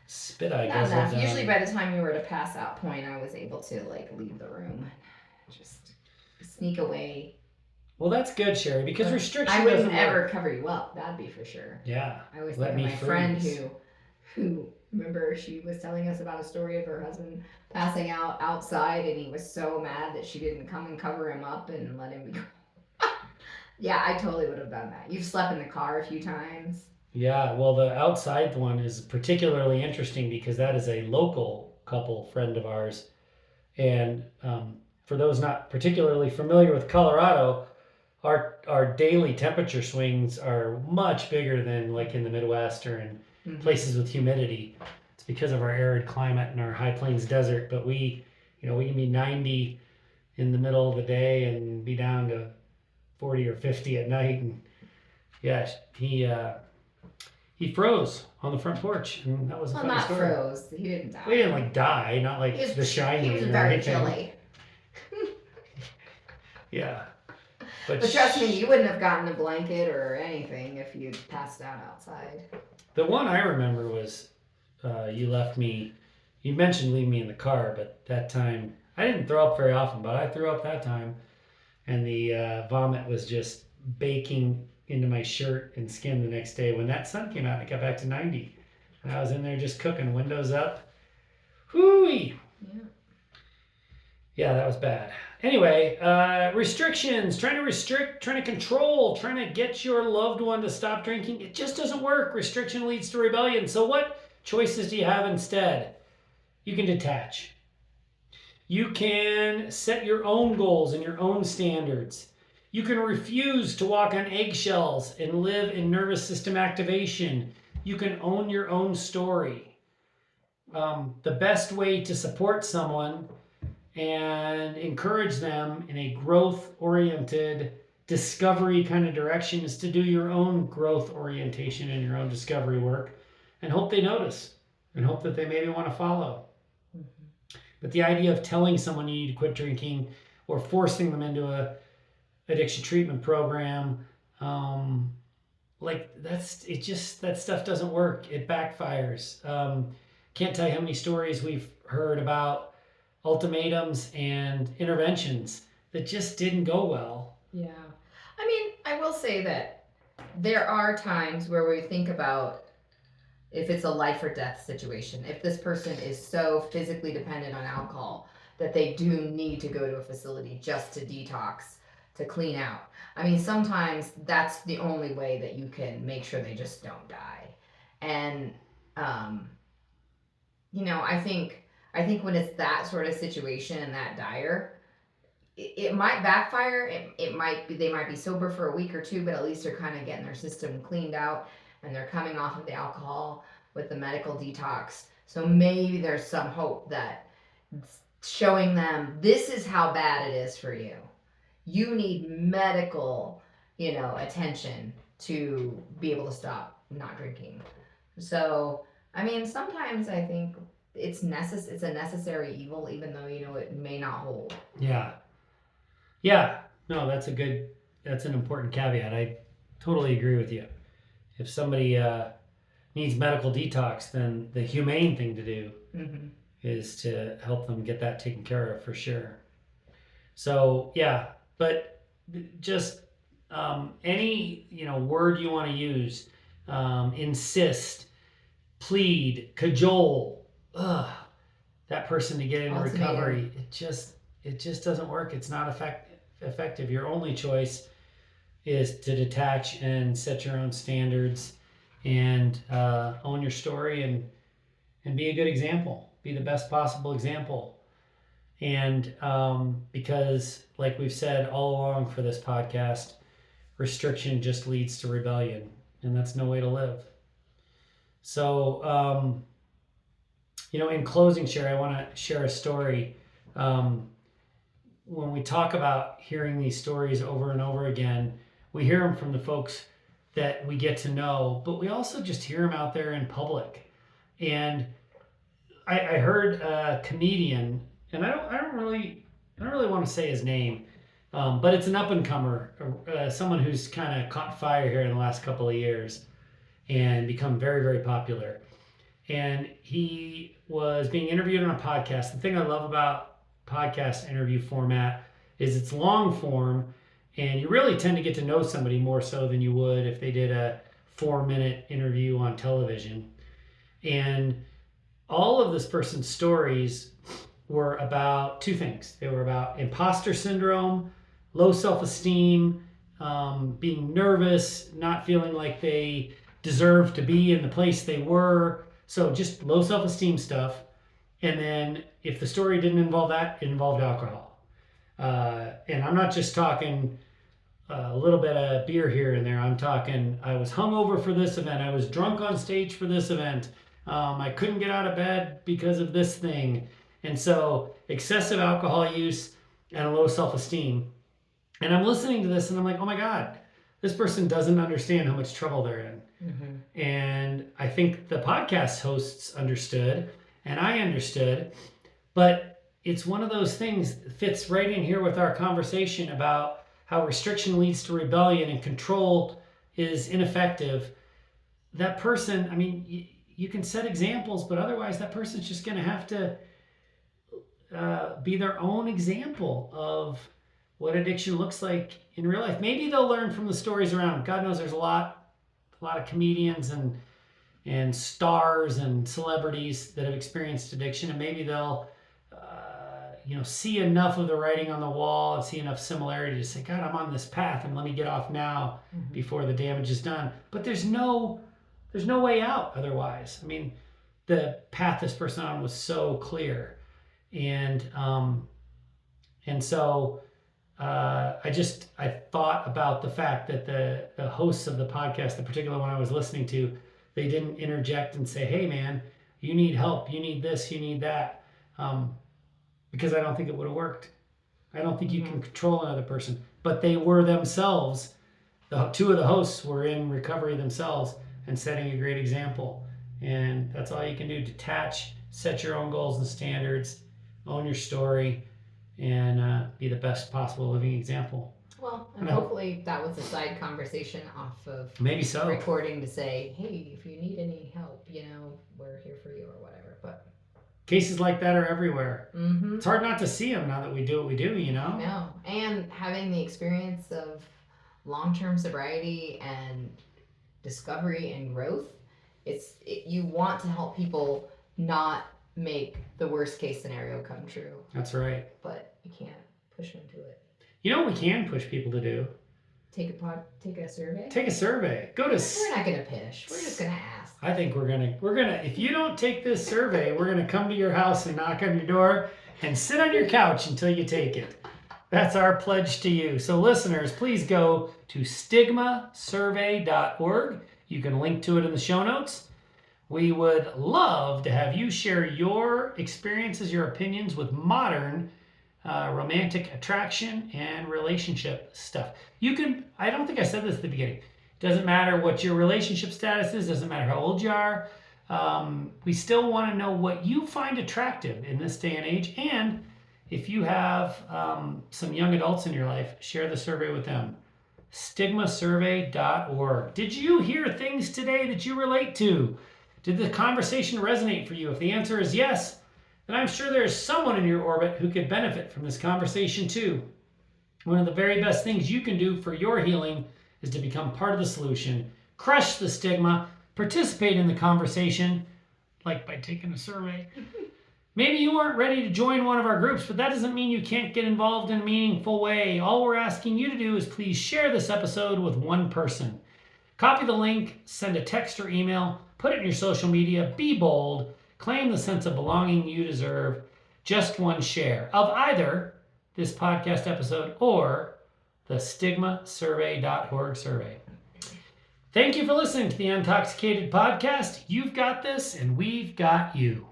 spit I Not guzzled enough. down. Usually by the time you were at a pass out point, I was able to like leave the room and just sneak away. Well, that's good, Sherry, because restriction I wouldn't doesn't ever work. cover you up. That'd be for sure. Yeah. I always Let think of me my friend freeze. who remember she was telling us about a story of her husband passing out outside and he was so mad that she didn't come and cover him up and let him be. Yeah, I totally would have done that. You've slept in the car a few times. Yeah, well, the outside one is particularly interesting because that is a local couple friend of ours. And for those not particularly familiar with Colorado, our daily temperature swings are much bigger than like in the Midwest or in places with humidity. It's because of our arid climate and our high plains desert. But we can be 90 in the middle of the day and be down to 40 or 50 at night. And yeah, he froze on the front porch, and that was a Well, funny not story. froze. He didn't die. He didn't like die, not like The Shining. He was or very anything. chilly. Yeah. But trust me, you wouldn't have gotten a blanket or anything if you'd passed out outside. The one I remember was you left me. You mentioned leave me in the car, but that time I didn't throw up very often, but I threw up that time, and the vomit was just baking into my shirt and skin the next day when that sun came out and it got back to 90. And I was in there just cooking, windows up. Hooey! Yeah. Yeah, that was bad. Anyway, restrictions, trying to restrict, trying to control, trying to get your loved one to stop drinking. It just doesn't work. Restriction leads to rebellion. So what choices do you have instead? You can detach. You can set your own goals and your own standards. You can refuse to walk on eggshells and live in nervous system activation. You can own your own story. The best way to support someone and encourage them in a growth-oriented discovery kind of direction is to do your own growth orientation and your own discovery work and hope they notice and hope that they maybe want to follow. But the idea of telling someone you need to quit drinking or forcing them into a addiction treatment program, that stuff doesn't work. It backfires. Can't tell you how many stories we've heard about ultimatums and interventions that just didn't go well. Yeah. I mean, I will say that there are times where we think about if it's a life or death situation, if this person is so physically dependent on alcohol that they do need to go to a facility just to detox, to clean out. I mean, sometimes that's the only way that you can make sure they just don't die. And, I think when it's that sort of situation and that dire, it might backfire. It might be they might be sober for a week or two, but at least they're kind of getting their system cleaned out and they're coming off of the alcohol with the medical detox. So maybe there's some hope that showing them this is how bad it is for you. You need medical, attention to be able to stop not drinking. So, I mean, sometimes I think it's a necessary evil, even though it may not hold. Yeah. No, that's an important caveat. I totally agree with you. If somebody needs medical detox, then the humane thing to do is to help them get that taken care of for sure. So yeah, but just any word you want to use, insist, plead, cajole, that person to get into Ultimatum. recovery. It just doesn't work. It's not effective. Your only choice is to detach and set your own standards and own your story and be a good example. Be the best possible example. And because, like we've said all along for this podcast, restriction just leads to rebellion, and that's no way to live. So, in closing, Sherry, I want to share a story. When we talk about hearing these stories over and over again, we hear them from the folks that we get to know, but we also just hear them out there in public. And I heard a comedian, and I don't really want to say his name, but it's an up and comer, someone who's kind of caught fire here in the last couple of years and become very, very popular. And he was being interviewed on a podcast. The thing I love about podcast interview format is it's long form, and you really tend to get to know somebody more so than you would if they did a 4-minute interview on television. And all of this person's stories were about two things. They were about imposter syndrome, low self-esteem, being nervous, not feeling like they deserved to be in the place they were. So just low self-esteem stuff. And then if the story didn't involve that, it involved alcohol. And I'm not just talking a little bit of beer here and there. I'm talking, I was hungover for this event. I was drunk on stage for this event. I couldn't get out of bed because of this thing. And so excessive alcohol use and a low self-esteem. And I'm listening to this and I'm like, oh my God, this person doesn't understand how much trouble they're in. Mm-hmm. And I think the podcast hosts understood and I understood, but it's one of those things that fits right in here with our conversation about how restriction leads to rebellion and control is ineffective. That person, I mean, you can set examples, but otherwise that person's just going to have to be their own example of what addiction looks like in real life. Maybe they'll learn from the stories around. God knows there's a lot of comedians and stars and celebrities that have experienced addiction, and maybe they'll see enough of the writing on the wall and see enough similarity to say, God, I'm on this path and let me get off now before the damage is done. But there's no way out otherwise. I mean, the path this person on was so clear. And so I thought about the fact that the hosts of the podcast, the particular one I was listening to, they didn't interject and say, hey man, you need help, you need this, you need that. Because I don't think it would have worked. I don't think you can control another person, but they were themselves. The two of the hosts were in recovery themselves and setting a great example. And that's all you can do. Detach, set your own goals and standards, own your story, and be the best possible living example. Well, and hopefully that was a side conversation off of maybe so recording to say, hey, if you need any help, we're here for you or whatever. But cases like that are everywhere. Mm-hmm. It's hard not to see them now that we do what we do, No, and having the experience of long-term sobriety and discovery and growth, you want to help people not make the worst case scenario come true. That's right. But you can't push them to it. You know what we can push people to do? Take a survey. Take a survey. We're not gonna push. We're just gonna ask. I think we're gonna. If you don't take this survey, we're gonna come to your house and knock on your door and sit on your couch until you take it. That's our pledge to you. So listeners, please go to stigmasurvey.org. You can link to it in the show notes. We would love to have you share your experiences, your opinions with modern romantic attraction and relationship stuff. You can, I don't think I said this at the beginning. Doesn't matter what your relationship status is, doesn't matter how old you are. We still want to know what you find attractive in this day and age. And if you have some young adults in your life, share the survey with them. Stigmasurvey.org. Did you hear things today that you relate to? Did the conversation resonate for you? If the answer is yes, then I'm sure there is someone in your orbit who could benefit from this conversation too. One of the very best things you can do for your healing is to become part of the solution. Crush the stigma, Participate in the conversation, like by taking a survey. Maybe you aren't ready to join one of our groups, but that doesn't mean you can't get involved in a meaningful way. All we're asking you to do is please share this episode with one person. Copy the link, send a text or email, put it in your social media, be bold, claim the sense of belonging you deserve. Just one share of either this podcast episode or the stigmasurvey.org survey. Thank you for listening to the Untoxicated Podcast. You've got this, and we've got you.